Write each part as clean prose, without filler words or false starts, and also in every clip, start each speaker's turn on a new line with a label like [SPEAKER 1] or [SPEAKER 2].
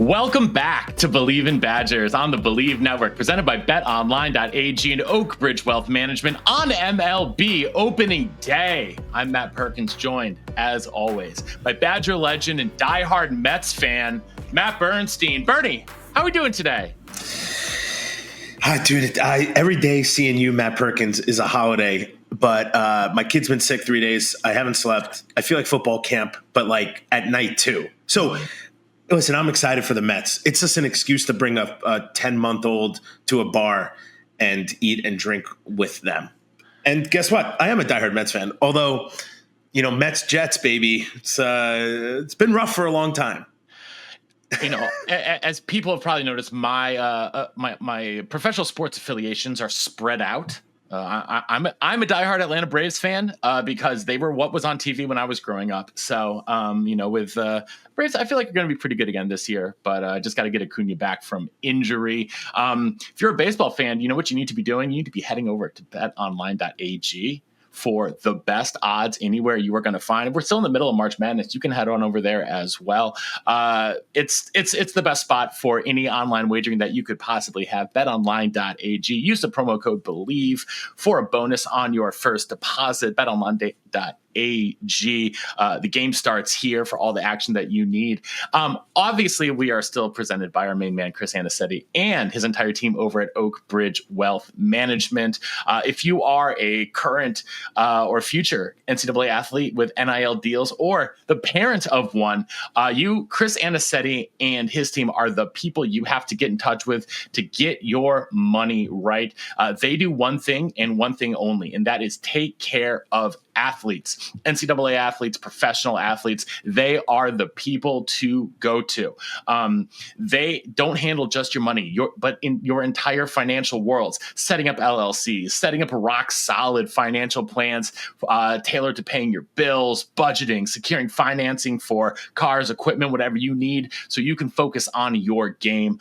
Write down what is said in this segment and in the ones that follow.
[SPEAKER 1] Welcome back to Believe in Badgers on the Believe Network, presented by BetOnline.ag and Oakbridge Wealth Management on MLB opening day. I'm Matt Perkins, joined, as always, by Badger legend and diehard Mets fan, Matt Bernstein. Bernie, how are we doing today?
[SPEAKER 2] Dude, every day seeing you, Matt Perkins, is a holiday. But my kid's been sick 3 days. I haven't slept. I feel like football camp, but like at night too. So listen, I'm excited for the Mets. It's just an excuse to bring a 10-month-old to a bar and eat and drink with them. And guess what? I am a diehard Mets fan. Although, Mets Jets, baby, it's been rough for a long time.
[SPEAKER 1] As people have probably noticed, my professional sports affiliations are spread out. I'm a diehard Atlanta Braves fan because they were what was on TV when I was growing up. So, with Braves, I feel like you're going to be pretty good again this year, but just got to get Acuna back from injury. If you're a baseball fan, you know what you need to be doing? You need to be heading over to betonline.ag for the best odds anywhere you are going to find. We're still in the middle of March Madness. You can head on over there as well. It's the best spot for any online wagering that you could possibly have. BetOnline.ag. Use the promo code BELIEVE for a bonus on your first deposit. BetOnline.ag. The game starts here for all the action that you need. Obviously, we are still presented by our main man, Chris Anisetti, and his entire team over at Oakbridge Wealth Management. If you are a current or future NCAA athlete with NIL deals or the parent of one, Chris Anisetti and his team are the people you have to get in touch with to get your money right. They do one thing and one thing only, and that is take care of athletes, NCAA athletes, professional athletes. They are the people to go to. They don't handle just your money, but in your entire financial worlds, setting up LLCs, setting up rock solid financial plans tailored to paying your bills, budgeting, securing financing for cars, equipment, whatever you need, so you can focus on your game.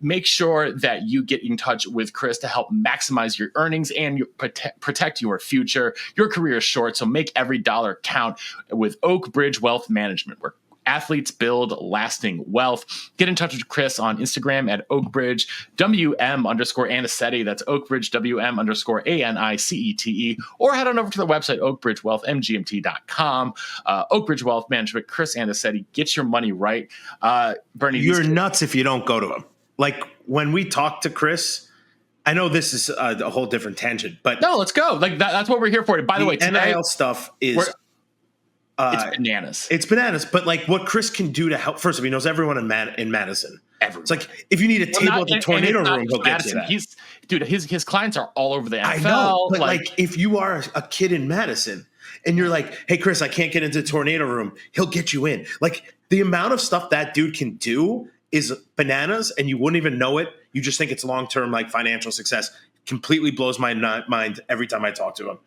[SPEAKER 1] Make sure that you get in touch with Chris to help maximize your earnings and protect your future. Your career is short, so make every dollar count with Oakbridge Wealth Management, where athletes build lasting wealth. Get in touch with Chris on Instagram at Oakbridge WM_Anisetti. That's Oakbridge WM_ANICETE. Or head on over to the website, oakbridgewealthmgmt.com. Oakbridge Wealth Management, Chris Anisetti. Get your money right. Bernie,
[SPEAKER 2] you're nuts if you don't go to him. Like when we talk to Chris, I know this is a whole different tangent, but
[SPEAKER 1] no, let's go. Like that's what we're here for. By the way, today,
[SPEAKER 2] NIL stuff is
[SPEAKER 1] it's bananas.
[SPEAKER 2] It's bananas. But like what Chris can do to help. First of all, he knows everyone in Madison. Everyone. It's like if you need a table at the tornado room, he'll get you that.
[SPEAKER 1] His clients are all over the NFL.
[SPEAKER 2] I know, but like if you are a kid in Madison and you're like, hey Chris, I can't get into the tornado room, he'll get you in. Like the amount of stuff that dude can do is bananas, and you wouldn't even know it. You just think it's long-term, like financial success. Completely blows my mind every time I talk to him.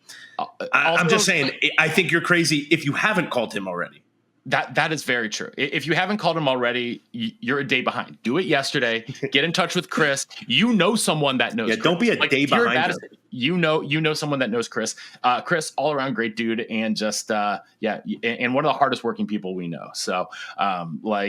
[SPEAKER 2] I'm just saying, I think you're crazy if you haven't called him already.
[SPEAKER 1] That is very true. If you haven't called him already, you're a day behind. Do it yesterday. Get in touch with Chris. You know someone that knows.
[SPEAKER 2] Yeah,
[SPEAKER 1] Chris.
[SPEAKER 2] Don't be a day behind him.
[SPEAKER 1] You know someone that knows Chris. Chris, all around great dude, and just and one of the hardest working people we know. So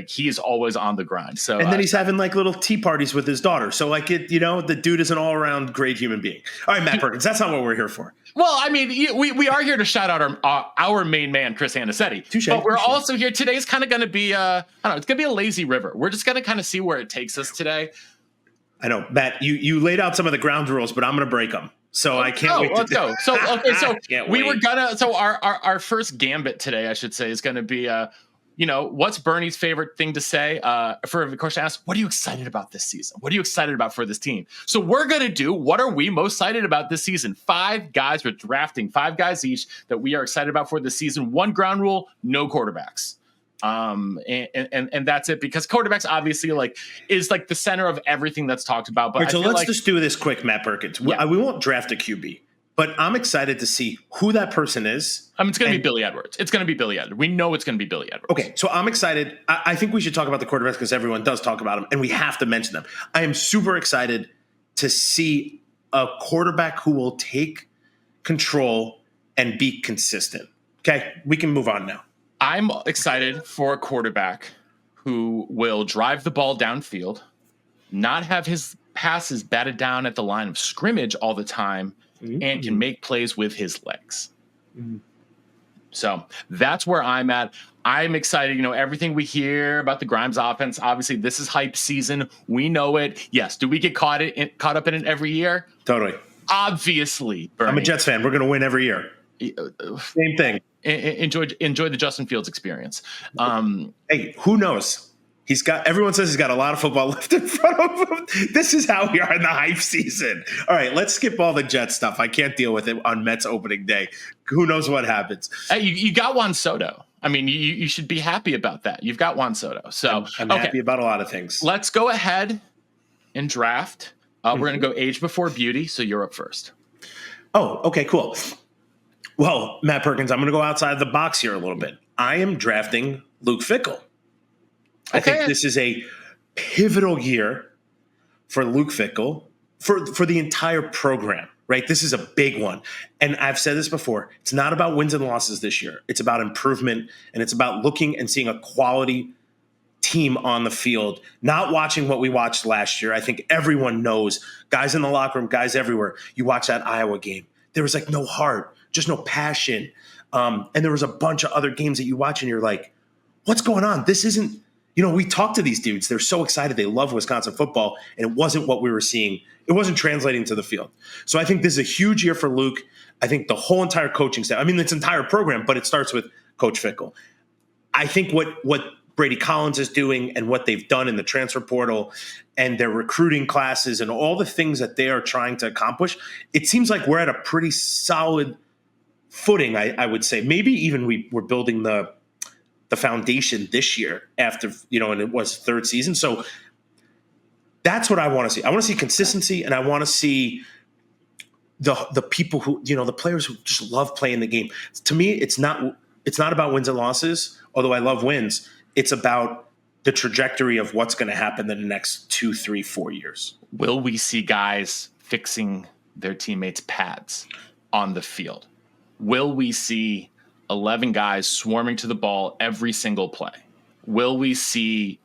[SPEAKER 1] he's always on the grind. So
[SPEAKER 2] and then he's having like little tea parties with his daughter. So the dude is an all around great human being. All right, Matt Perkins, that's not what we're here for.
[SPEAKER 1] Well, I mean, we are here to shout out our main man, Chris Anisetti. But we're also here. Today's kind of going to be, it's going to be a lazy river. We're just going to kind of see where it takes us today.
[SPEAKER 2] I know, Matt, you laid out some of the ground rules, but I'm going to break them. So I can't wait.
[SPEAKER 1] Let's go. So, our first gambit today, I should say, is going to be, what's Bernie's favorite thing to say? For the question asked, what are you excited about this season? What are you excited about for this team? So we're going to do, what are we most excited about this season? 5 guys, we're drafting 5 guys each that we are excited about for this season. One ground rule, no quarterbacks. And that's it, because quarterbacks obviously is the center of everything that's talked about. But
[SPEAKER 2] right, so let's just do this quick, Matt Perkins. Yeah. We won't draft a QB. But I'm excited to see who that person is.
[SPEAKER 1] It's going to be Billy Edwards. It's going to be Billy Edwards. We know it's going to be Billy Edwards.
[SPEAKER 2] Okay, so I'm excited. I think we should talk about the quarterbacks because everyone does talk about them, and we have to mention them. I am super excited to see a quarterback who will take control and be consistent. Okay, we can move on now.
[SPEAKER 1] I'm excited for a quarterback who will drive the ball downfield, not have his passes batted down at the line of scrimmage all the time, and can make plays with his legs. So that's where I'm at. I'm excited. Everything we hear about the Grimes offense, obviously this is hype season. We know it. Yes. Do we get caught up in it every year?
[SPEAKER 2] Totally.
[SPEAKER 1] Obviously, Bernie.
[SPEAKER 2] I'm a Jets fan. We're going to win every year. Same thing.
[SPEAKER 1] Enjoy the Justin Fields experience.
[SPEAKER 2] Hey, who knows? Everyone says he's got a lot of football left in front of him. This is how we are in the hype season. All right, let's skip all the Jets stuff. I can't deal with it on Mets opening day. Who knows what happens?
[SPEAKER 1] Hey, you got Juan Soto. I mean, you should be happy about that. You've got Juan Soto. So
[SPEAKER 2] I'm happy about a lot of things.
[SPEAKER 1] Let's go ahead and draft. We're going to go age before beauty. So you're up first.
[SPEAKER 2] Oh, okay, cool. Well, Matt Perkins, I'm going to go outside the box here a little bit. I am drafting Luke Fickell. I think this is a pivotal year for Luke Fickell, for the entire program, right? This is a big one. And I've said this before. It's not about wins and losses this year. It's about improvement, and it's about looking and seeing a quality team on the field, not watching what we watched last year. I think everyone knows, guys in the locker room, guys everywhere, you watch that Iowa game. There was like no heart, just no passion. And there was a bunch of other games that you watch and you're like, what's going on? This isn't, we talk to these dudes. They're so excited. They love Wisconsin football. And it wasn't what we were seeing. It wasn't translating to the field. So I think this is a huge year for Luke. I think the whole entire coaching staff, this entire program, but it starts with Coach Fickell. I think what Brady Collins is doing and what they've done in the transfer portal and their recruiting classes and all the things that they are trying to accomplish, it seems like we're at a pretty solid footing, I would say. Maybe even we're building the foundation this year after, and it was third season. So that's what I want to see. I want to see consistency, and I want to see the people who, the players who just love playing the game. To me, it's not about wins and losses, although I love wins. It's about the trajectory of what's going to happen in the next 2, 3, 4 years.
[SPEAKER 1] Will we see guys fixing their teammates' pads on the field? Will we see 11 guys swarming to the ball every single play? Will we see,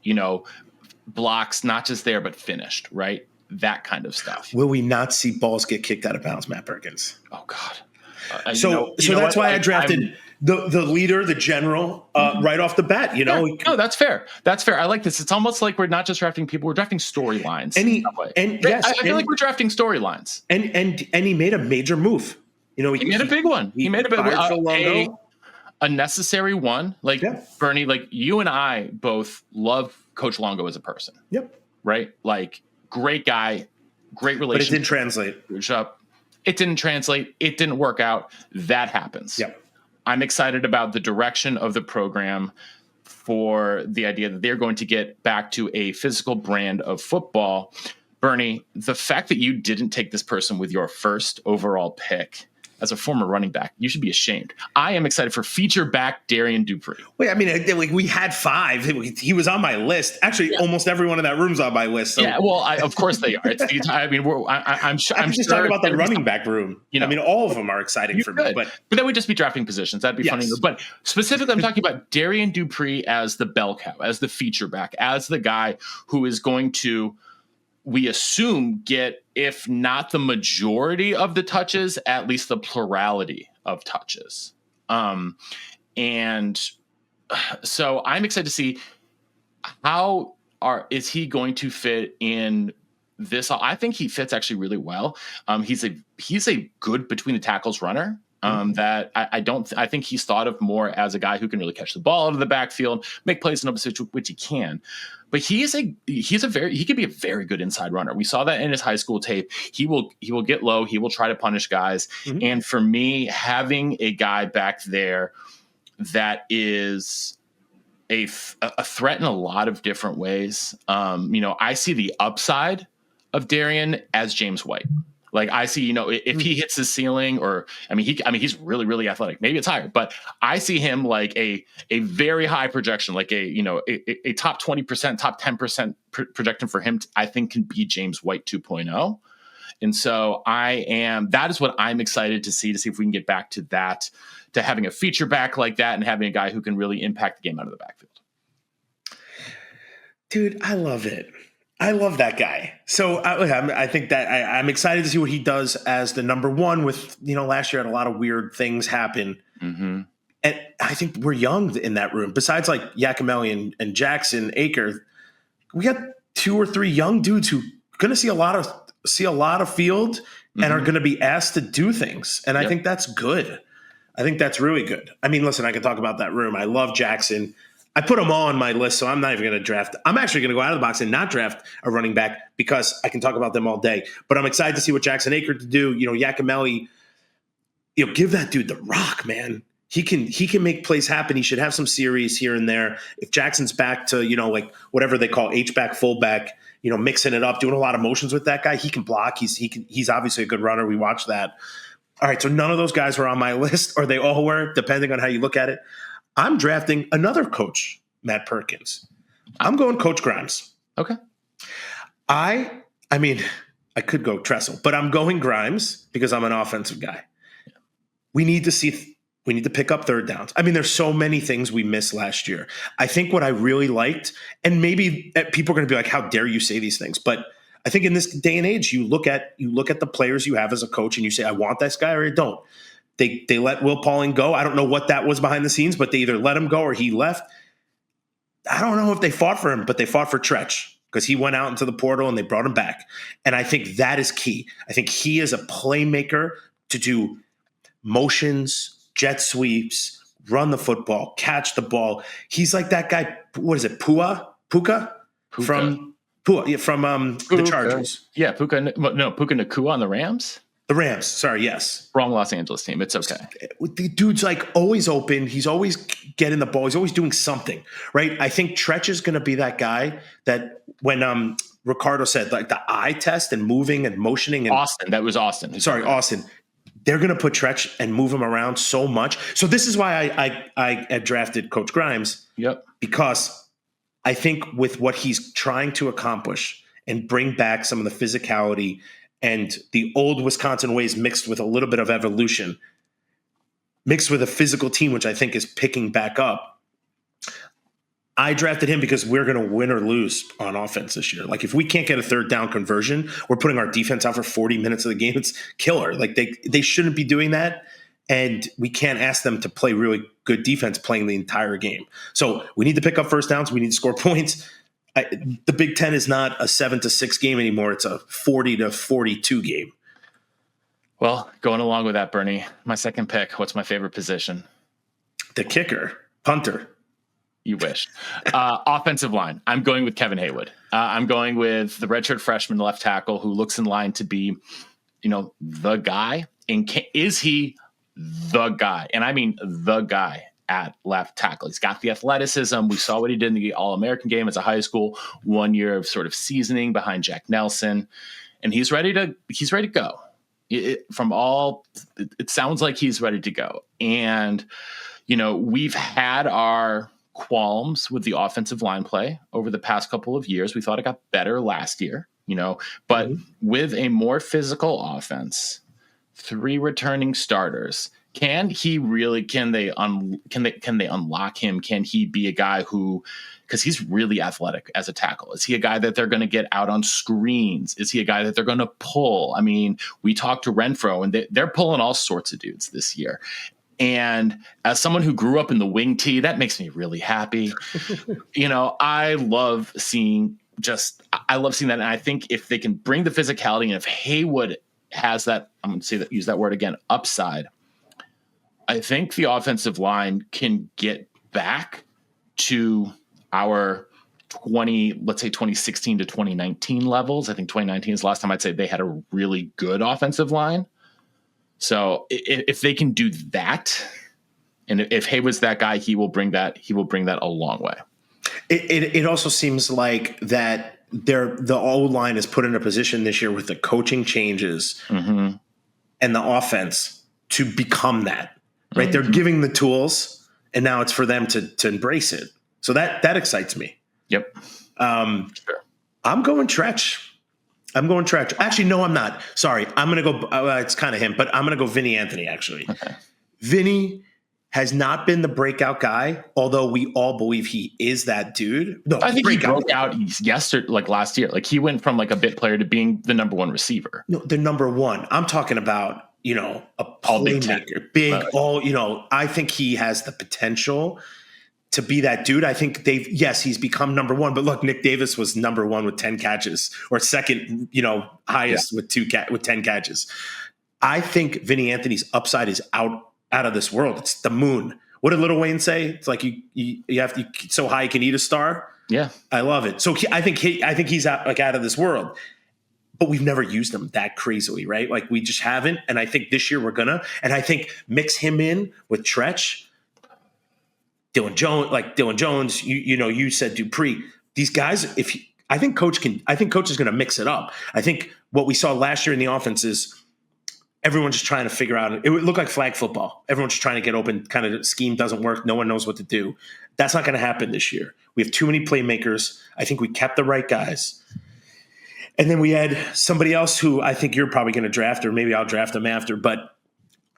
[SPEAKER 1] blocks not just there, but finished, right? That kind of stuff.
[SPEAKER 2] Will we not see balls get kicked out of bounds, Matt Perkins?
[SPEAKER 1] Oh, God.
[SPEAKER 2] So that's why I drafted the leader, the general, right off the bat.
[SPEAKER 1] No, that's fair. That's fair. I like this. It's almost like we're not just drafting people; we're drafting storylines. I feel like we're drafting storylines.
[SPEAKER 2] And he made a major move.
[SPEAKER 1] He made a big one. He made a big one. A necessary one. Bernie, you and I both love Coach Longo as a person.
[SPEAKER 2] Yep.
[SPEAKER 1] Right. Great guy, great relationship.
[SPEAKER 2] But it didn't translate.
[SPEAKER 1] It didn't translate. It didn't work out. That happens.
[SPEAKER 2] Yep.
[SPEAKER 1] I'm excited about the direction of the program, for the idea that they're going to get back to a physical brand of football. Bernie, the fact that you didn't take this person with your first overall pick as a former running back, you should be ashamed. I am excited for feature back Darian Dupree.
[SPEAKER 2] Wait, we had 5. He was on my list. Actually, almost everyone in that room's on my list. So.
[SPEAKER 1] Yeah, well, of course they are. It's I'm
[SPEAKER 2] just talking about the running back room. All of them are exciting for me. But
[SPEAKER 1] then we'd just be drafting positions. That'd be funny. But specifically, I'm talking about Darian Dupree as the bell cow, as the feature back, as the guy who is going to, we assume, get, if not the majority of the touches, at least the plurality of touches. And so I'm excited to see is he going to fit in this. I think he fits actually really well. He's a good between the tackles runner. That I think he's thought of more as a guy who can really catch the ball out of the backfield, make plays in opposite, which he can. But he could be a very good inside runner. We saw that in his high school tape. He will get low. He will try to punish guys. Mm-hmm. And for me, having a guy back there that is a threat in a lot of different ways. I see the upside of Darian as James White. I see, if he hits his ceiling, he's really, really athletic. Maybe it's higher, but I see him like a very high projection, like a top 20%, top 10% projection for him. I think can be James White 2.0. And so that is what I'm excited to see if we can get back to that, to having a feature back like that and having a guy who can really impact the game out of the backfield.
[SPEAKER 2] Dude, I love it. I love that guy. So I think that I'm excited to see what he does as the number one with, last year had a lot of weird things happen.
[SPEAKER 1] Mm-hmm.
[SPEAKER 2] And I think we're young in that room. Besides like Yakimelli and Jackson Aker, we got 2 or 3 young dudes who going to see a lot of field and are going to be asked to do things. And I think that's good. I think that's really good. I mean, listen, I can talk about that room. I love Jackson. I put them all on my list, so I'm not even going to draft. I'm actually going to go out of the box and not draft a running back because I can talk about them all day. But I'm excited to see what Jackson Aker to do. Yakimelli, give that dude the rock, man. He can make plays happen. He should have some series here and there. If Jackson's back to, like whatever they call H-back, fullback, mixing it up, doing a lot of motions with that guy, he can block. He's obviously a good runner. We watched that. All right, so none of those guys were on my list, or they all were, depending on how you look at it. I'm drafting another coach, Matt Perkins. I'm going Coach Grimes.
[SPEAKER 1] Okay.
[SPEAKER 2] I mean, I could go Tressel, but I'm going Grimes because I'm an offensive guy. We need to pick up third downs. I mean, there's so many things we missed last year. I think what I really liked, and maybe people are going to be like, how dare you say these things? But I think in this day and age, you look at the players you have as a coach and you say, I want this guy or I don't. They let Will Pauling go. I don't know what that was behind the scenes, but they either let him go or he left. I don't know if they fought for him, but they fought for Tretch because he went out into the portal and they brought him back. And I think that is key. I think he is a playmaker to do motions, jet sweeps, run the football, catch the ball. He's like that guy. What is it? Puka? From the Chargers.
[SPEAKER 1] Yeah, Puka Nakua on the Rams.
[SPEAKER 2] The Rams. Sorry, yes.
[SPEAKER 1] Wrong Los Angeles team. It's okay.
[SPEAKER 2] The dude's like always open. He's always getting the ball. He's always doing something, right? I think Tretch is going to be that guy that when Ricardo said like the eye test and moving and motioning. And
[SPEAKER 1] Austin. That was Austin.
[SPEAKER 2] Sorry, Austin. They're going to put Tretch and move him around so much. So this is why I drafted Coach Grimes.
[SPEAKER 1] Yep.
[SPEAKER 2] Because I think with what he's trying to accomplish and bring back some of the physicality and the old Wisconsin ways mixed with a little bit of evolution, mixed with a physical team, which I think is picking back up. I drafted him because we're going to win or lose on offense this year. Like if we can't get a third down conversion, we're putting our defense out for 40 minutes of the game. It's killer. Like they shouldn't be doing that. And we can't ask them to play really good defense playing the entire game. So we need to pick up first downs. We need to score points. The Big Ten is not a 7-6 game anymore. It's a 40-42 game.
[SPEAKER 1] Well, going along with that, Bernie, my second pick, what's my favorite position?
[SPEAKER 2] The kicker, punter.
[SPEAKER 1] You wish. Offensive line. I'm going with Kevin Haywood. I'm going with the redshirt freshman left tackle who looks in line to be, the guy. And is he the guy? And I mean the guy at left tackle. He's got the athleticism. We saw what he did in the All-American game as a high school, 1 year of sort of seasoning behind Jack Nelson. And he's ready to go. It sounds like he's ready to go. And, we've had our qualms with the offensive line play over the past couple of years. We thought it got better last year, but with a more physical offense, 3 returning starters, can they unlock him? Can he be a guy who, because he's really athletic as a tackle, is he a guy that they're going to get out on screens? Is he a guy that they're going to pull? I mean, we talked to Renfro and they're pulling all sorts of dudes this year. And as someone who grew up in the wing tee, that makes me really happy. I love seeing that. And I think if they can bring the physicality and if Haywood has that, I'm going to use that word again, upside, I think the offensive line can get back to our 2016 to 2019 levels. I think 2019 is the last time I'd say they had a really good offensive line. So if they can do that, and if Haywood's that guy, he will bring that a long way.
[SPEAKER 2] It also seems like that the O-line is put in a position this year with the coaching changes and the offense to become that. Right, they're giving the tools, and now it's for them to embrace it. So that excites me.
[SPEAKER 1] Yep.
[SPEAKER 2] Sure. I'm going Tretch. Actually, no, I'm not. Sorry, I'm going to go. It's kind of him, but I'm going to go Vinny Anthony. Actually, okay. Vinny has not been the breakout guy, although we all believe he is that dude. No,
[SPEAKER 1] I think he
[SPEAKER 2] breakout.
[SPEAKER 1] broke out yesterday, like last year. Like he went from like a bit player to being the number one receiver.
[SPEAKER 2] No, the number one. I'm talking about, a
[SPEAKER 1] All Big
[SPEAKER 2] playmaker, big, I think he has the potential to be that dude. I think he's become number one, but look, Nick Davis was number one with 10 catches, or second, highest with 10 catches. I think Vinny Anthony's upside is out of this world. It's the moon. What did Lil Wayne say? It's like you have to so high you can eat a star.
[SPEAKER 1] Yeah,
[SPEAKER 2] I love it. So I think he's out of this world. But we've never used him that crazily, right? Like we just haven't. And I think this year we're gonna. And I think mix him in with Tretch, Dylan Jones. You said Dupree. These guys. I think coach is gonna mix it up. I think what we saw last year in the offense is everyone's just trying to figure out. It would look like flag football. Everyone's just trying to get open. Kind of scheme doesn't work. No one knows what to do. That's not going to happen this year. We have too many playmakers. I think we kept the right guys. And then we had somebody else who I think you're probably going to draft, or maybe I'll draft them after. But,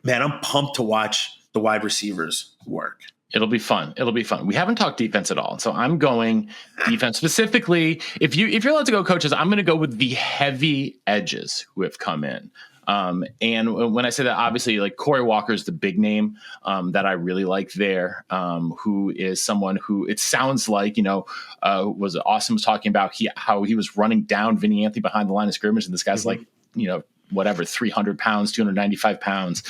[SPEAKER 2] man, I'm pumped to watch the wide receivers work.
[SPEAKER 1] It'll be fun. We haven't talked defense at all. So I'm going defense specifically. If you're allowed to go coaches, I'm going to go with the heavy edges who have come in. And when I say that, obviously, like Corey Walker is the big name that I really like there, who is someone who it sounds like, was Austin was talking about how he was running down Vinny Anthony behind the line of scrimmage. And this guy's like, 300 pounds, 295 pounds.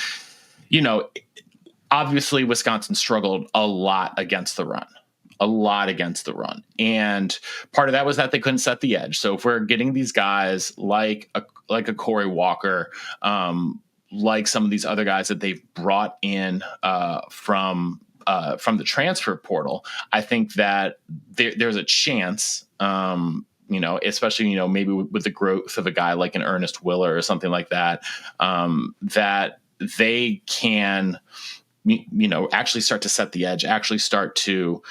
[SPEAKER 1] Obviously, Wisconsin struggled a lot against the run. And part of that was that they couldn't set the edge. So if we're getting these guys like a Corey Walker, like some of these other guys that they've brought in from the transfer portal, I think that there's a chance, especially, maybe with the growth of a guy like an Ernest Willer or something like that, that they can actually start to set the edge, actually start to,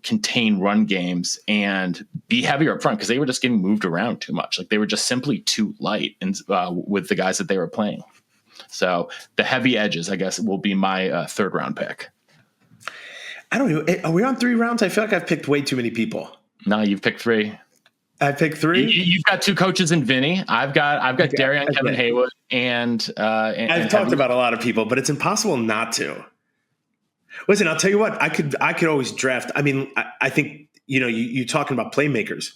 [SPEAKER 1] contain run games and be heavier up front, because they were just getting moved around too much. Like they were just simply too light with the guys that they were playing. So the heavy edges, I guess, will be my third round pick.
[SPEAKER 2] I don't know. Are we on 3 rounds? I feel like I've picked way too many people.
[SPEAKER 1] No, you've picked 3.
[SPEAKER 2] I picked 3.
[SPEAKER 1] You've got 2 coaches in Vinny. I've got Darian, Kevin Haywood, and
[SPEAKER 2] I've talked about a lot of people, but it's impossible not to. Listen, I'll tell you what. I could always draft. I mean, I think you talking about playmakers.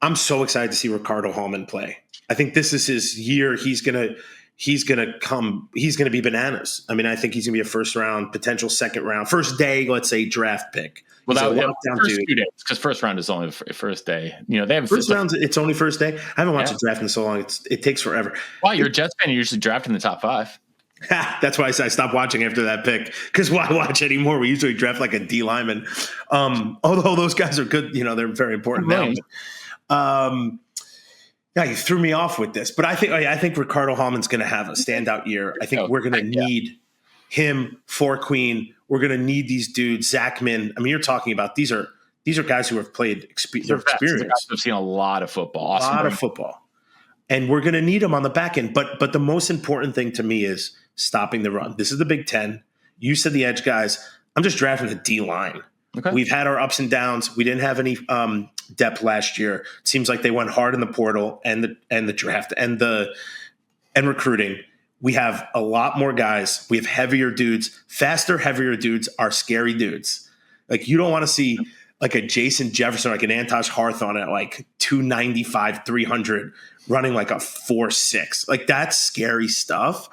[SPEAKER 2] I'm so excited to see Ricardo Hallman play. I think this is his year. He's gonna be bananas. I mean, I think he's gonna be a first round, potential second round, first day, let's say, draft pick.
[SPEAKER 1] Well, first 2 days, because first round is only the first day. They have
[SPEAKER 2] first round. It's only first day. I haven't watched a draft in so long. It takes forever.
[SPEAKER 1] Wow, you're a Jets fan. You usually draft in the top 5.
[SPEAKER 2] That's why I stopped watching after that pick. Because why watch anymore? We usually draft like a D lineman. Although those guys are good, they're very important now. Yeah, you threw me off with this, but I think Ricardo Hallman's going to have a standout year. I think we're going to need him, Queen. We're going to need these dudes, Zachman. I mean, you're talking about these are guys who have played experience.
[SPEAKER 1] We've seen a lot of football.
[SPEAKER 2] Awesome. A lot of football. And we're going to need them on the back end. But the most important thing to me is stopping the run. This is the Big Ten. You said the edge guys. I'm just drafting the D line. Okay. We've had our ups and downs. We didn't have any depth last year. It seems like they went hard in the portal and the draft and recruiting. We have a lot more guys. We have heavier dudes. Faster, heavier dudes are scary dudes. Like you don't want to see like a Jason Jefferson, like an Antosh Hawthorne at like 295, 300, running like a 4.6. Like that's scary stuff.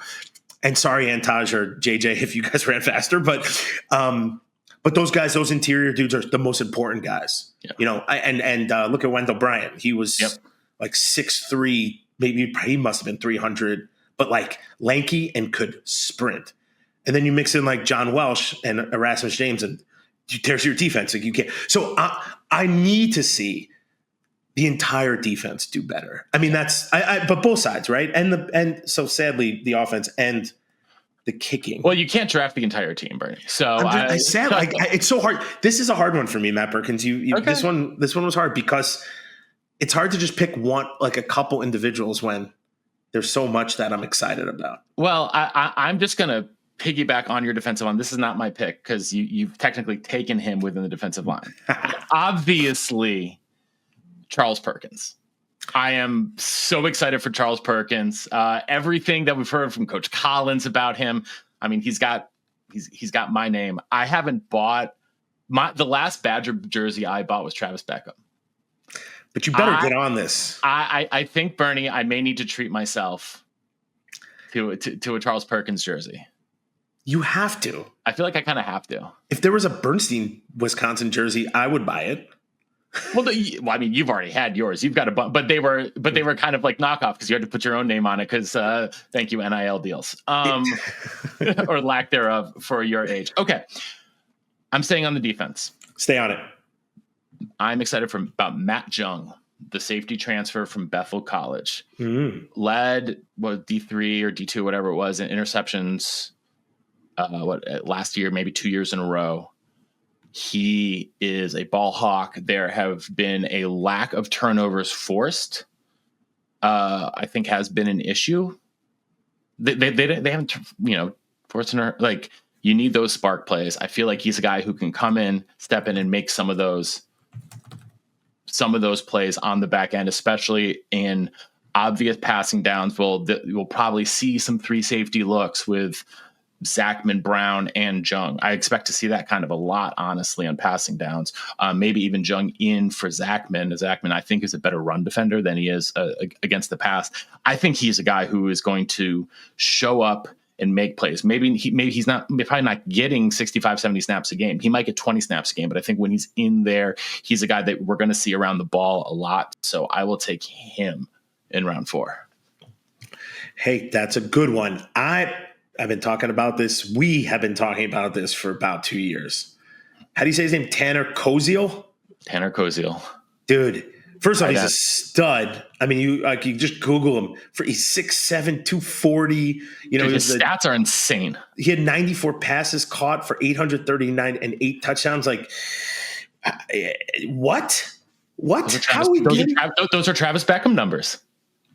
[SPEAKER 2] And sorry, Antosh or JJ, if you guys ran faster, but those guys, those interior dudes are the most important guys. Yeah. Look at Wendell Bryant. He was like 6'3", maybe he must have been 300, but like lanky and could sprint. And then you mix in like John Welsh and Erasmus James, and there's your defense. Like you can't. So I need to see the entire defense do better. I mean, but both sides, right? And so sadly, the offense and the kicking.
[SPEAKER 1] Well, you can't draft the entire team, Bernie. So
[SPEAKER 2] it's so hard. This is a hard one for me, Matt Perkins. This one was hard because it's hard to just pick one, like a couple individuals when there's so much that I'm excited about.
[SPEAKER 1] Well, I'm just gonna piggyback on your defensive line. This is not my pick because you've technically taken him within the defensive line. Obviously, Charles Perkins. I am so excited for Charles Perkins. Everything that we've heard from Coach Collins about him. I mean, he's got my name. I haven't bought the last Badger jersey I bought was Travis Beckham.
[SPEAKER 2] But you better get on this.
[SPEAKER 1] I think, Bernie, I may need to treat myself to a Charles Perkins jersey.
[SPEAKER 2] You have to.
[SPEAKER 1] I feel like I kind of have to.
[SPEAKER 2] If there was a Bernstein, Wisconsin jersey, I would buy it.
[SPEAKER 1] Well, I mean, you've already had yours. You've got but they were kind of like knockoff because you had to put your own name on it because thank you NIL deals or lack thereof for your age. Okay, I'm staying on the defense.
[SPEAKER 2] Stay on it.
[SPEAKER 1] I'm excited about Matt Jung, the safety transfer from Bethel College. Led D3 or D2, whatever it was, in interceptions. Last year, maybe 2 years in a row. He is a ball hawk. There have been a lack of turnovers forced. I think has been an issue. They haven't forced like you need those spark plays. I feel like he's a guy who can come in, step in, and make some of those plays on the back end, especially in obvious passing downs. We'll probably see some 3 safety looks with Zachman, Brown, and Jung. I expect to see that kind of a lot, honestly, on passing downs. Maybe even Jung in for Zachman. Zachman, I think, is a better run defender than he is against the pass. I think he's a guy who is going to show up and make plays. Maybe he's probably not getting 65, 70 snaps a game. He might get 20 snaps a game, but I think when he's in there, he's a guy that we're going to see around the ball a lot. So I will take him in round 4.
[SPEAKER 2] Hey, that's a good one. I've been talking about this. We have been talking about this for about 2 years. How do you say his name? Tanner Koziel?
[SPEAKER 1] Tanner Koziel.
[SPEAKER 2] Dude, first off, he's a stud. I mean, you just Google him. He's 6'7", 240. Dude,
[SPEAKER 1] his stats are insane.
[SPEAKER 2] He had 94 passes caught for 839 and 8 touchdowns. Like, what?
[SPEAKER 1] Those are Travis Beckham numbers.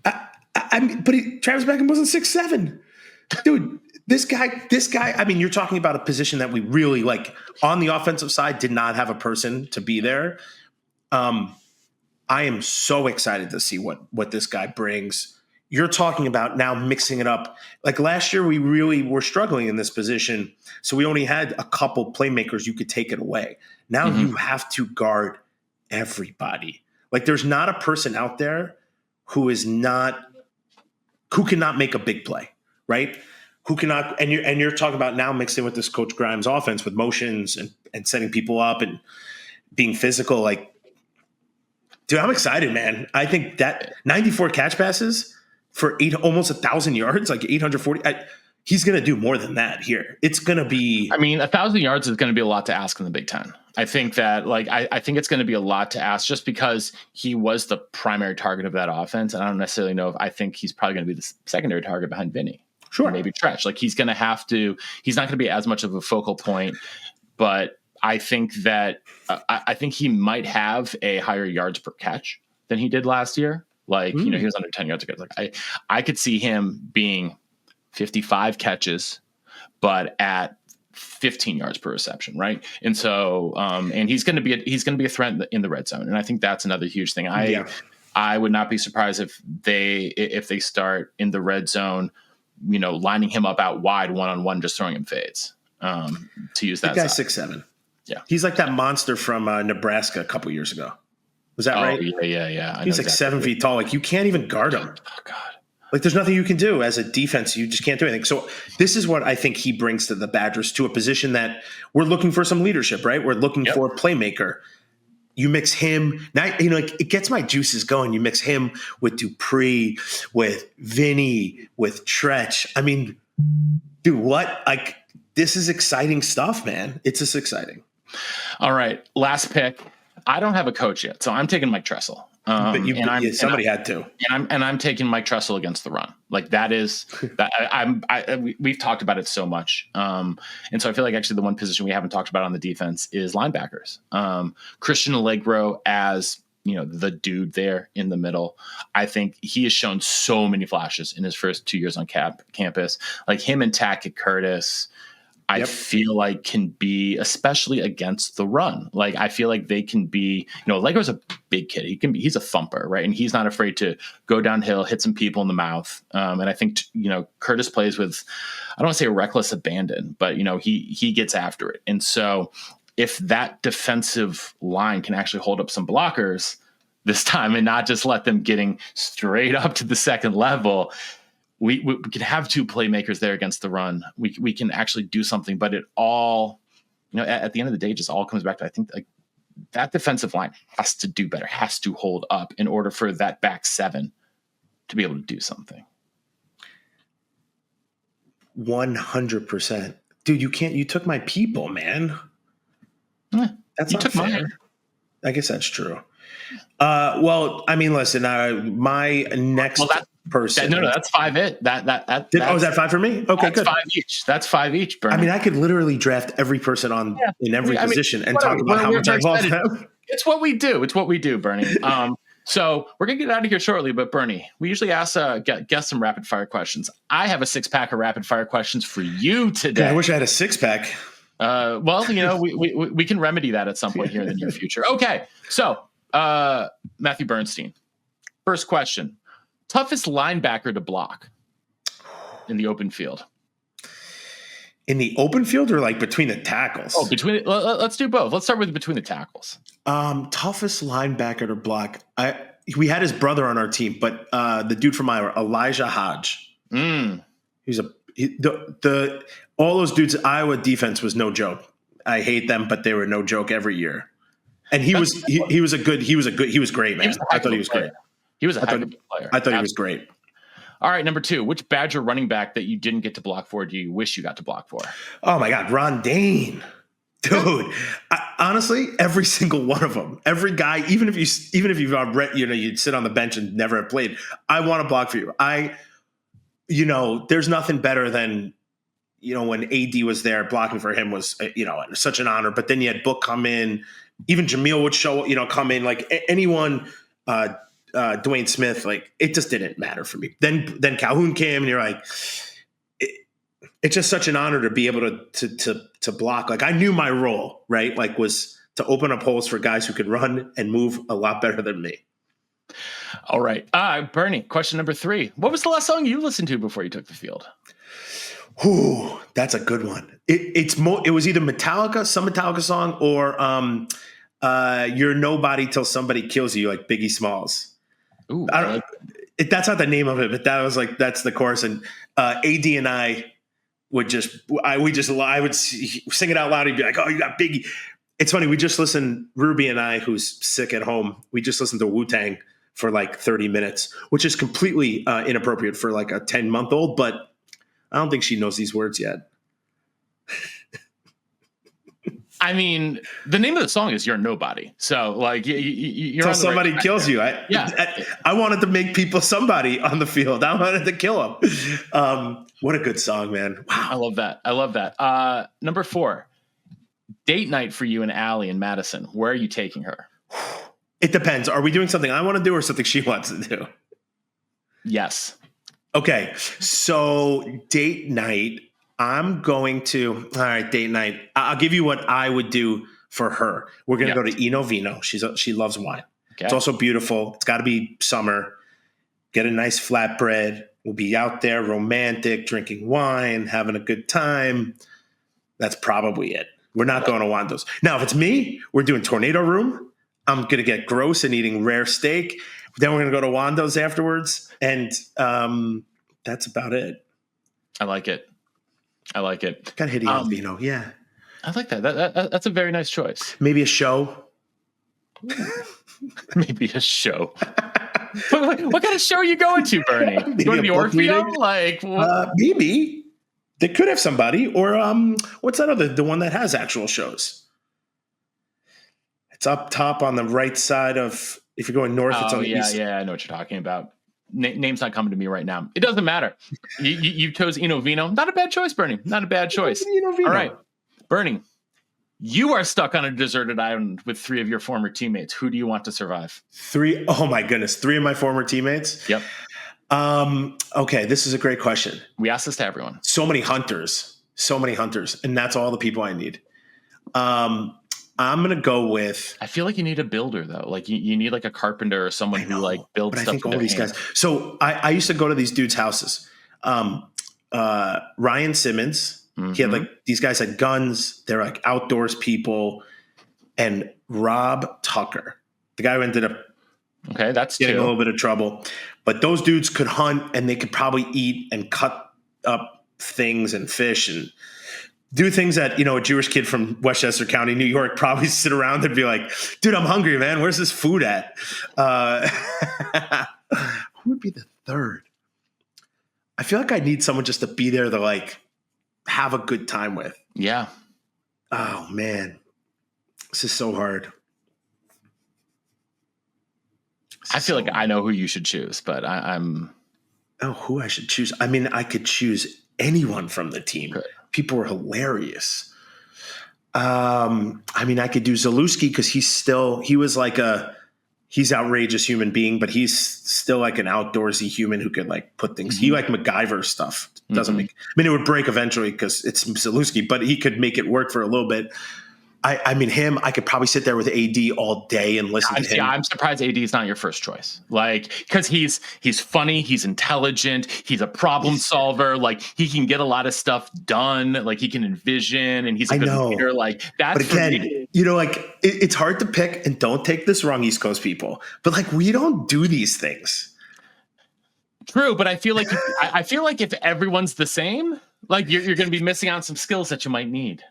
[SPEAKER 2] Travis Beckham wasn't 6'7". Dude, this guy, I mean, you're talking about a position that we really like on the offensive side did not have a person to be there. I am so excited to see what this guy brings. You're talking about now mixing it up. Like last year, we really were struggling in this position. So we only had a couple playmakers you could take it away. Now you have to guard everybody. Like there's not a person out there who cannot make a big play. Right? Who cannot, and you're talking about now mixing with this Coach Grimes offense with motions and setting people up and being physical. Like, dude, I'm excited, man. I think that 94 catch passes for almost 1,000 yards, like 840. He's going to do more than that here. It's going to be.
[SPEAKER 1] I mean, 1,000 yards is going to be a lot to ask in the Big Ten. I think that, I think it's going to be a lot to ask just because he was the primary target of that offense. And I don't necessarily know if I think he's probably going to be the secondary target behind Vinny.
[SPEAKER 2] Sure.
[SPEAKER 1] Maybe Tretch. Like he's not going to be as much of a focal point, but I think that I think he might have a higher yards per catch than he did last year. Like, he was under 10 yards ago. Like I could see him being 55 catches, but at 15 yards per reception. Right. And so, and he's going to be a threat in the red zone. And I think that's another huge thing. I would not be surprised if they start in the red zone, lining him up out wide one-on-one, just throwing him fades to use that.
[SPEAKER 2] That guy's 6'7". Yeah. He's like that monster from Nebraska a couple years ago. Was that right?
[SPEAKER 1] Yeah.
[SPEAKER 2] He's like 7 feet tall. Like you can't even guard him.
[SPEAKER 1] Oh, God.
[SPEAKER 2] Like there's nothing you can do as a defense. You just can't do anything. So this is what I think he brings to the Badgers, to a position that we're looking for some leadership, right? We're looking for a playmaker. You mix him now, it gets my juices going. You mix him with Dupree, with Vinny, with Tretch. I mean, dude, what? Like, this is exciting stuff, man. It's just exciting.
[SPEAKER 1] All right. Last pick. I don't have a coach yet, so I'm taking Mike Tressel.
[SPEAKER 2] But somebody had to.
[SPEAKER 1] And I'm taking Mike Tressel against the run. Like that is that we've talked about it so much. And so I feel like actually the one position we haven't talked about on the defense is linebackers. Christian Allegro as the dude there in the middle. I think he has shown so many flashes in his first 2 years on campus. Like him and Tackett Curtis, I feel like can be, especially against the run. Like I feel like they can be, Lego's a big kid. He's a thumper, right? And he's not afraid to go downhill, hit some people in the mouth. And I think, Curtis plays with, I don't want to say reckless abandon, but he gets after it. And so if that defensive line can actually hold up some blockers this time and not just let them getting straight up to the second level, we can have two playmakers there against the run. We can actually do something, but it all, at the end of the day, just all comes back to, I think, like that defensive line has to do better, has to hold up in order for that back seven to be able to do something.
[SPEAKER 2] 100%. Dude, you took my people, man. That's not fair. Mine. I guess that's true. Well, I mean, listen, my next person.
[SPEAKER 1] No, that's 5. Is
[SPEAKER 2] that 5 for me? Okay,
[SPEAKER 1] that's
[SPEAKER 2] good.
[SPEAKER 1] 5 each. That's 5 each, Bernie.
[SPEAKER 2] I mean, I could literally draft every person in every position and talk about how much I love them.
[SPEAKER 1] It's what we do. It's what we do, Bernie. So we're going to get out of here shortly, but Bernie, we usually ask guests some rapid fire questions. I have a 6-pack of rapid fire questions for you today.
[SPEAKER 2] I wish I had a 6-pack.
[SPEAKER 1] Well, we can remedy that at some point here in the near future. Okay. So, Matthew Bernstein, first question, toughest linebacker to block in the open field?
[SPEAKER 2] In the open field or like between the tackles?
[SPEAKER 1] Oh, let's do both. Let's start with between the tackles.
[SPEAKER 2] Toughest linebacker to block. We had his brother on our team, but the dude from Iowa, Elijah Hodge. He's all those dudes. Iowa defense was no joke. I hate them, but they were no joke every year. And he was great, man. I thought he was great.
[SPEAKER 1] He was a heck of a player.
[SPEAKER 2] I thought he was great.
[SPEAKER 1] All right, number 2. Which Badger running back that you didn't get to block for do you wish you got to block for?
[SPEAKER 2] Oh my God, Ron Dane, dude. Honestly, every single one of them, every guy, even if you've read, you'd sit on the bench and never have played. I want to block for you. There's nothing better than when AD was there, blocking for him was such an honor. But then you had Book come in. Even Jamil would come in, like anyone, Dwayne Smith, like it just didn't matter for me. Then Calhoun came and you're like, it's just such an honor to be able to block. Like I knew my role, right? Like was to open up holes for guys who could run and move a lot better than me.
[SPEAKER 1] All right. Bernie, question number 3. What was the last song you listened to before you took the field?
[SPEAKER 2] Ooh, that's a good one. It was either some Metallica song or You're Nobody Till Somebody Kills You, like Biggie Smalls.
[SPEAKER 1] Ooh,
[SPEAKER 2] that's not the name of it, but that's the chorus. And AD and I would I would sing it out loud. He'd be like, "Oh, you got Biggie." It's funny. We just listened, Ruby and I, who's sick at home. We just listened to Wu-Tang for like 30 minutes, which is completely inappropriate for like a 10-month-old, but I don't think she knows these words yet.
[SPEAKER 1] I mean, the name of the song is "You're Nobody," so like you're
[SPEAKER 2] till somebody kills you. I wanted to make people somebody on the field. I wanted to kill them. What a good song, man! Wow,
[SPEAKER 1] I love that. Number 4, date night for you and Allie in Madison. Where are you taking her?
[SPEAKER 2] It depends. Are we doing something I want to do or something she wants to do?
[SPEAKER 1] Yes.
[SPEAKER 2] Okay, so date night. I'm going to, all right, date night. I'll give you what I would do for her. We're going to go to Eno Vino. She loves wine. Okay. It's also beautiful. It's got to be summer. Get a nice flatbread. We'll be out there, romantic, drinking wine, having a good time. That's probably it. We're not going to Wando's. Now, if it's me, we're doing Tornado Room. I'm going to get gross and eating rare steak. Then we're going to go to Wando's afterwards. And that's about it.
[SPEAKER 1] I like it.
[SPEAKER 2] Got to hit Eno Vino. Yeah.
[SPEAKER 1] I like that. That's a very nice choice.
[SPEAKER 2] Maybe a show.
[SPEAKER 1] Maybe a show. What kind of show are you going to, Bernie? You going to the Orpheum? Like,
[SPEAKER 2] maybe they could have somebody, or what's that other? The one that has actual shows. It's up top on the right side of. If you're going north, it's on the east.
[SPEAKER 1] Yeah, I know what you're talking about. Name's not coming to me right now. It doesn't matter. You chose Eno Vino. Not a bad choice, Bernie. Not a bad choice. All right, Bernie. You are stuck on a deserted island with 3 of your former teammates. Who do you want to survive?
[SPEAKER 2] 3. Oh my goodness. 3 of my former teammates.
[SPEAKER 1] Yep.
[SPEAKER 2] Okay. This is a great question.
[SPEAKER 1] We ask this to everyone.
[SPEAKER 2] So many hunters, and that's all the people I need. I'm going to go with,
[SPEAKER 1] I feel like you need a builder though. Like you need like a carpenter or someone who like builds
[SPEAKER 2] but
[SPEAKER 1] stuff.
[SPEAKER 2] I think all these guys. So I used to go to these dudes' houses. Ryan Simmons. He had like, these guys had guns. They're like outdoors people. And Rob Tucker, the guy who ended up
[SPEAKER 1] that's
[SPEAKER 2] getting
[SPEAKER 1] two.
[SPEAKER 2] a little bit of trouble. But those dudes could hunt and they could probably eat and cut up things and fish and do things that, you know, a Jewish kid from Westchester County, New York, probably sit around and be like, dude, I'm hungry, man. Where's this food at? Who would be the third? I feel like I need someone just to be there to like have a good time with.
[SPEAKER 1] Yeah.
[SPEAKER 2] Oh man, this is so hard.
[SPEAKER 1] I feel like I know who you should choose, but I'm.
[SPEAKER 2] Oh, who I should choose? I mean, I could choose anyone from the team. Good. People were hilarious. I mean, I could do Zalewski because he was like he's outrageous human being, but he's still like an outdoorsy human who could like put things. He like MacGyver stuff. Doesn't make. I mean, it would break eventually because it's Zalewski, but he could make it work for a little bit. I mean, I could probably sit there with AD all day and listen to him.
[SPEAKER 1] Yeah, I'm surprised AD is not your first choice. Like, because he's funny, he's intelligent, he's a problem solver. Like, he can get a lot of stuff done. Like, he can envision, and he's a good leader. Like, that's.
[SPEAKER 2] But again, you know, like it's hard to pick. And don't take this wrong, East Coast people. But like, we don't do these things.
[SPEAKER 1] True, but I feel like if everyone's the same, like you're going to be missing out on some skills that you might need.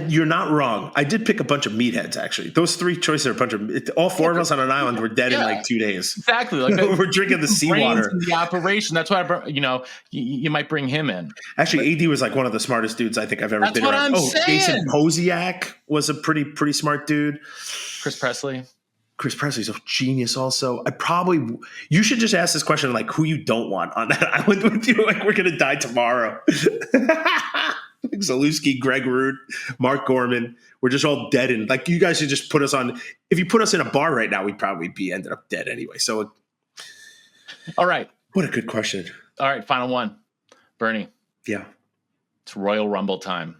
[SPEAKER 2] You're not wrong. I did pick a bunch of meatheads, actually. Those 3 choices are a bunch of all 4 of us on an island were dead in like 2 days.
[SPEAKER 1] Exactly. Like
[SPEAKER 2] we're drinking the seawater.
[SPEAKER 1] In the operation. That's why you might bring him in.
[SPEAKER 2] Actually, AD was like one of the smartest dudes I think I've ever been around. Jason Posiak was a pretty smart dude.
[SPEAKER 1] Chris Presley's
[SPEAKER 2] a genius also. You should just ask this question like who you don't want on that island with you. Like we're gonna die tomorrow. Zalewski, Greg Root, Mark Gorman. We're just all dead. And like you guys should just put us on. If you put us in a bar right now, we'd probably be ended up dead anyway. So,
[SPEAKER 1] all right.
[SPEAKER 2] What a good question.
[SPEAKER 1] All right, final one, Bernie.
[SPEAKER 2] Yeah,
[SPEAKER 1] it's Royal Rumble time.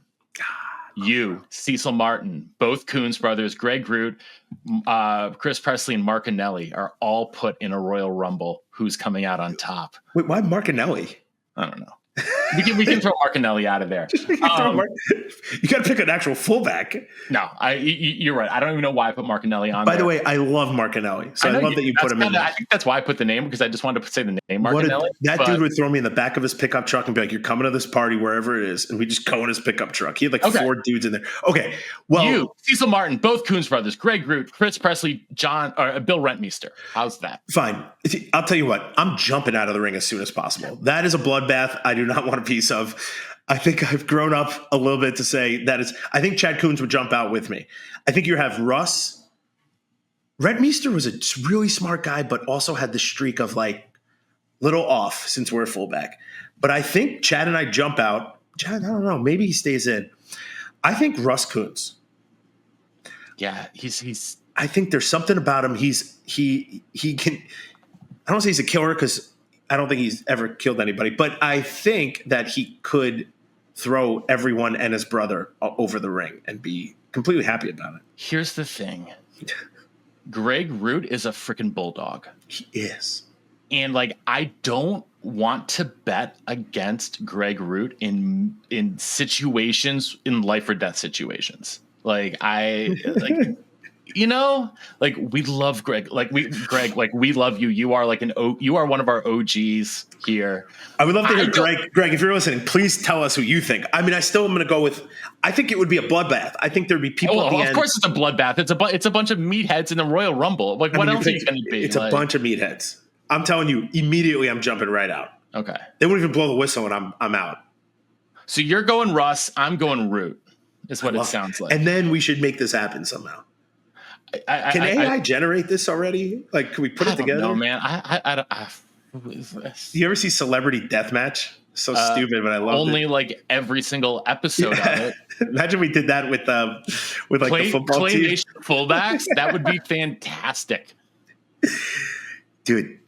[SPEAKER 1] You, Cecil Martin, both Coons brothers, Greg Root, Chris Presley, and Martinelli are all put in a Royal Rumble. Who's coming out on top?
[SPEAKER 2] Wait, why Martinelli?
[SPEAKER 1] I don't know. We can throw Martinelli out of there.
[SPEAKER 2] You got to pick an actual fullback.
[SPEAKER 1] No, you're right. I don't even know why I put Martinelli on.
[SPEAKER 2] By the way, I love Martinelli, so I love that you put him in there.
[SPEAKER 1] I think that's why I put the name because I just wanted to say the name Martinelli.
[SPEAKER 2] Dude would throw me in the back of his pickup truck and be like, "You're coming to this party wherever it is," and we just go in his pickup truck. He had like 4 dudes in there. Okay, well,
[SPEAKER 1] you, Cecil Martin, both Coons brothers, Greg Root, Chris Presley, Bill Rentmeester. How's that?
[SPEAKER 2] Fine. I'll tell you what. I'm jumping out of the ring as soon as possible. That is a bloodbath I do not want a piece of. I think I've grown up a little bit to say that is. I think Chad Coons would jump out with me. I think you have Russ. Rentmeester was a really smart guy, but also had the streak of like little off since we're a fullback. But I think Chad and I jump out. Chad, I don't know. Maybe he stays in. I think Russ Coons.
[SPEAKER 1] Yeah, he's.
[SPEAKER 2] I think there's something about him. He can. I don't say he's a killer because I don't think he's ever killed anybody, but I think that he could throw everyone and his brother over the ring and be completely happy about it.
[SPEAKER 1] Here's the thing. Greg Root is a freaking bulldog.
[SPEAKER 2] He is.
[SPEAKER 1] And like, I don't want to bet against Greg Root in situations, in life or death situations. Like you know, like we love Greg. We love you. You are you are one of our OGs here.
[SPEAKER 2] I would love to hear Greg, if you're listening, please tell us who you think. I mean, I still am going to go with. I think it would be a bloodbath. I think there'd be people. At the end.
[SPEAKER 1] Of course, it's a bloodbath. It's a bunch of meatheads in the Royal Rumble. Like, what else are you going to be?
[SPEAKER 2] It's a bunch of meatheads. I'm telling you, immediately, I'm jumping right out.
[SPEAKER 1] Okay.
[SPEAKER 2] They wouldn't even blow the whistle, and I'm out.
[SPEAKER 1] So you're going Russ. I'm going Root. Is what it sounds like.
[SPEAKER 2] And then we should make this happen somehow. Can AI generate this already? Like, can we put it together?
[SPEAKER 1] No, man. Who is this?
[SPEAKER 2] Do you ever see Celebrity Deathmatch? So stupid, but I love it.
[SPEAKER 1] Only like every single episode of it.
[SPEAKER 2] Imagine we did that with like the football team.
[SPEAKER 1] Claymation fullbacks. That would be fantastic.
[SPEAKER 2] Dude,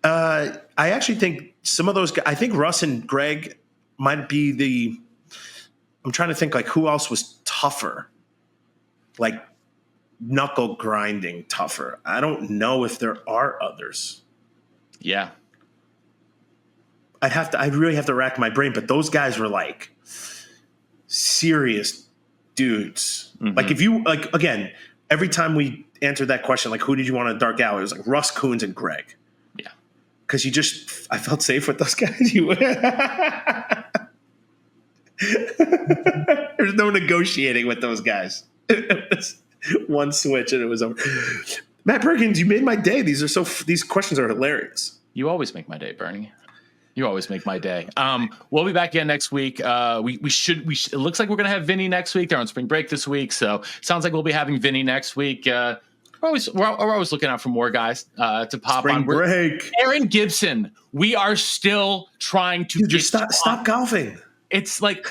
[SPEAKER 2] I actually think some of those guys, I think Russ and Greg might be I'm trying to think like who else was tougher, like knuckle grinding tougher. I don't know if there are others.
[SPEAKER 1] Yeah.
[SPEAKER 2] I'd really have to rack my brain, but those guys were like serious dudes. Mm-hmm. Like if you like, again, every time we answered that question, like who did you want to dark out? It was like Russ, Coons, and Greg.
[SPEAKER 1] Yeah.
[SPEAKER 2] Cause I felt safe with those guys. There's no negotiating with those guys. It was one switch and it was over. Matt Perkins, you made my day. These questions are hilarious.
[SPEAKER 1] You always make my day, Bernie. You always make my day. We'll be back again next week. We should. It looks like we're gonna have Vinny next week. They're on spring break this week, so sounds like we'll be having Vinny next week. We're always looking out for more guys to pop
[SPEAKER 2] spring
[SPEAKER 1] on.
[SPEAKER 2] Break.
[SPEAKER 1] Aaron Gibson. We are still trying to
[SPEAKER 2] just stop golfing.
[SPEAKER 1] It's like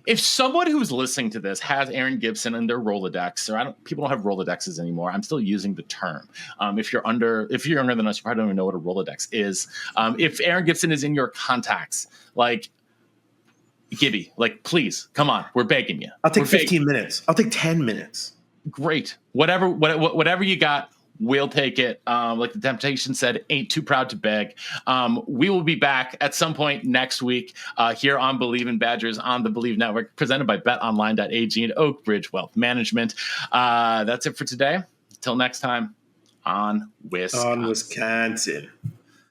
[SPEAKER 1] if someone who's listening to this has Aaron Gibson in their Rolodex, or people don't have Rolodexes anymore. I'm still using the term. If you're younger than us, you probably don't even know what a Rolodex is. If Aaron Gibson is in your contacts, like Gibby, like please come on, we're begging you.
[SPEAKER 2] I'll take 15 minutes. I'll take 10 minutes.
[SPEAKER 1] Great, whatever you got. We'll take it. Like the Temptation said, ain't too proud to beg. We will be back at some point next week here on Believe in Badgers on the Believe Network, presented by betonline.ag and Oak Bridge Wealth Management. That's it for today. Until next time, on Wisconsin.